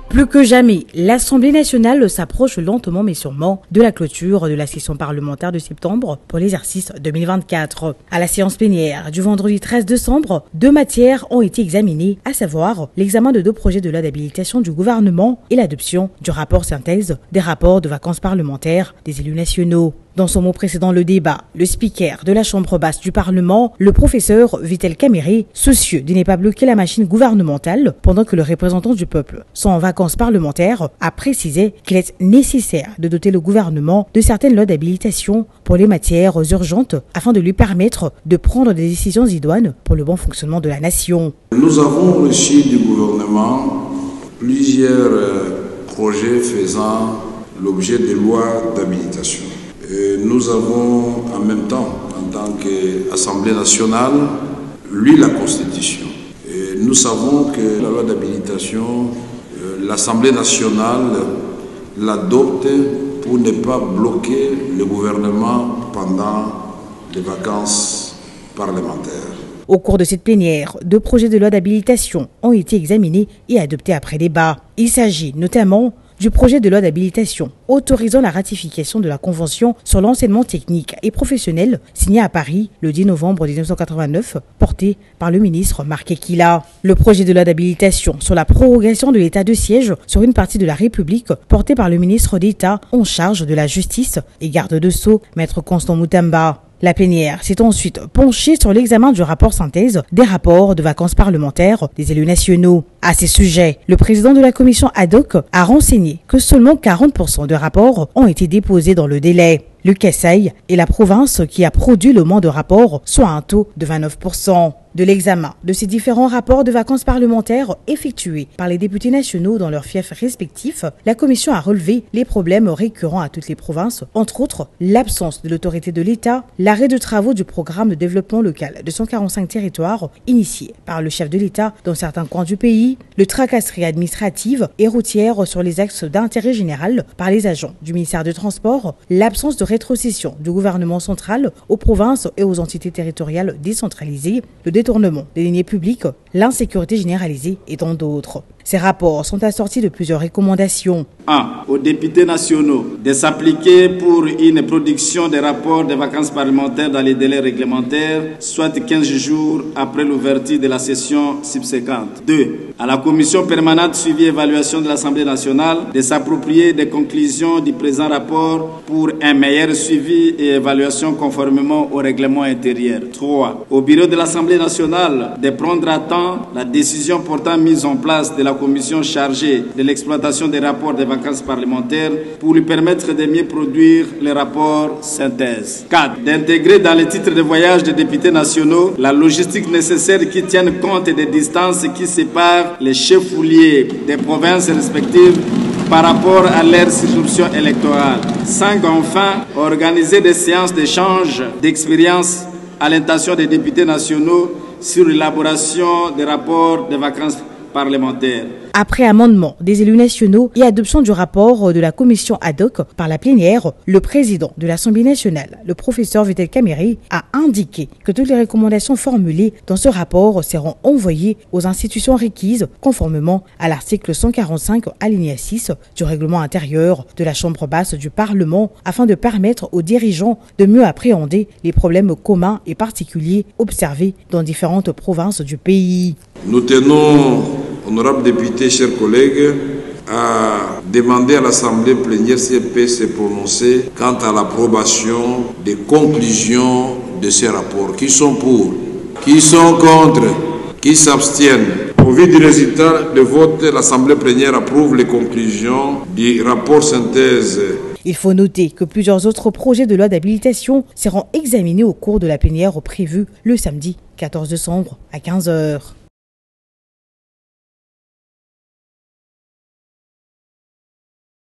Plus que jamais, l'Assemblée nationale s'approche lentement mais sûrement de la clôture de la session parlementaire de septembre pour l'exercice 2024. À la séance plénière du vendredi 13 décembre, 2 matières ont été examinées, à savoir l'examen de 2 projets de loi d'habilitation du gouvernement et l'adoption du rapport synthèse des rapports de vacances parlementaires des élus nationaux. Dans son mot précédent le débat, le speaker de la Chambre basse du Parlement, le professeur Vital Kamerhe, soucieux de ne pas bloquer la machine gouvernementale pendant que le représentant du peuple sont en vacances parlementaires, a précisé qu'il est nécessaire de doter le gouvernement de certaines lois d'habilitation pour les matières urgentes afin de lui permettre de prendre des décisions idoines pour le bon fonctionnement de la nation. Nous avons reçu du gouvernement plusieurs projets faisant l'objet de lois d'habilitation. Nous avons en même temps, en tant qu'Assemblée nationale, lu la Constitution. Et nous savons que la loi d'habilitation, l'Assemblée nationale l'adopte pour ne pas bloquer le gouvernement pendant les vacances parlementaires. Au cours de cette plénière, 2 projets de loi d'habilitation ont été examinés et adoptés après débat. Il s'agit notamment du projet de loi d'habilitation autorisant la ratification de la Convention sur l'enseignement technique et professionnel signée à Paris le 10 novembre 1989, porté par le ministre Marc Ekila. Le projet de loi d'habilitation sur la prorogation de l'état de siège sur une partie de la République, porté par le ministre d'État en charge de la justice et garde de Sceaux, Maître Constant Moutamba. La plénière s'est ensuite penchée sur l'examen du rapport synthèse des rapports de vacances parlementaires des élus nationaux. À ces sujets, le président de la commission ad hoc a renseigné que seulement 40% de rapports ont été déposés dans le délai. Le Kasaï est la province qui a produit le moins de rapports, soit un taux de 29%. De l'examen de ces différents rapports de vacances parlementaires effectués par les députés nationaux dans leurs fiefs respectifs, la commission a relevé les problèmes récurrents à toutes les provinces, entre autres l'absence de l'autorité de l'État, l'arrêt de travaux du programme de développement local de 145 territoires initié par le chef de l'État dans certains coins du pays, le tracasserie administrative et routière sur les axes d'intérêt général par les agents du ministère des Transports, l'absence de rétrocession du gouvernement central aux provinces et aux entités territoriales décentralisées, le détournement des deniers publics, l'insécurité généralisée et tant d'autres. Ces rapports sont assortis de plusieurs recommandations. 1. Aux députés nationaux de s'appliquer pour une production des rapports des vacances parlementaires dans les délais réglementaires, soit 15 jours après l'ouverture de la session subséquente. 2. À la commission permanente suivi et évaluation de l'Assemblée nationale de s'approprier des conclusions du présent rapport pour un meilleur suivi et évaluation conformément au règlement intérieur. 3. Au bureau de l'Assemblée nationale de prendre à temps la décision portant mise en place de la commission chargée de l'exploitation des rapports des vacances parlementaires pour lui permettre de mieux produire les rapports synthèse. 4. D'intégrer dans les titres de voyage des députés nationaux la logistique nécessaire qui tienne compte des distances qui séparent les chefs-lieux des provinces respectives par rapport à leur circonscription électorale. 5. Enfin, organiser des séances d'échange d'expériences à l'intention des députés nationaux sur l'élaboration des rapports des vacances parlementaires. Après amendement des élus nationaux et adoption du rapport de la commission ad hoc par la plénière, le président de l'Assemblée nationale, le professeur Vital Kamerhe, a indiqué que toutes les recommandations formulées dans ce rapport seront envoyées aux institutions requises conformément à l'article 145 alinéa 6 du règlement intérieur de la Chambre basse du Parlement afin de permettre aux dirigeants de mieux appréhender les problèmes communs et particuliers observés dans différentes provinces du pays. Nous tenons, honorables députés, chers collègues, à demander à l'Assemblée plénière si elle peut se prononcer quant à l'approbation des conclusions de ces rapports. Qui sont pour? Qui sont contre? Qui s'abstiennent? Au vu du résultat de vote, l'Assemblée plénière approuve les conclusions du rapport synthèse. Il faut noter que plusieurs autres projets de loi d'habilitation seront examinés au cours de la plénière prévue le samedi 14 décembre à 15h.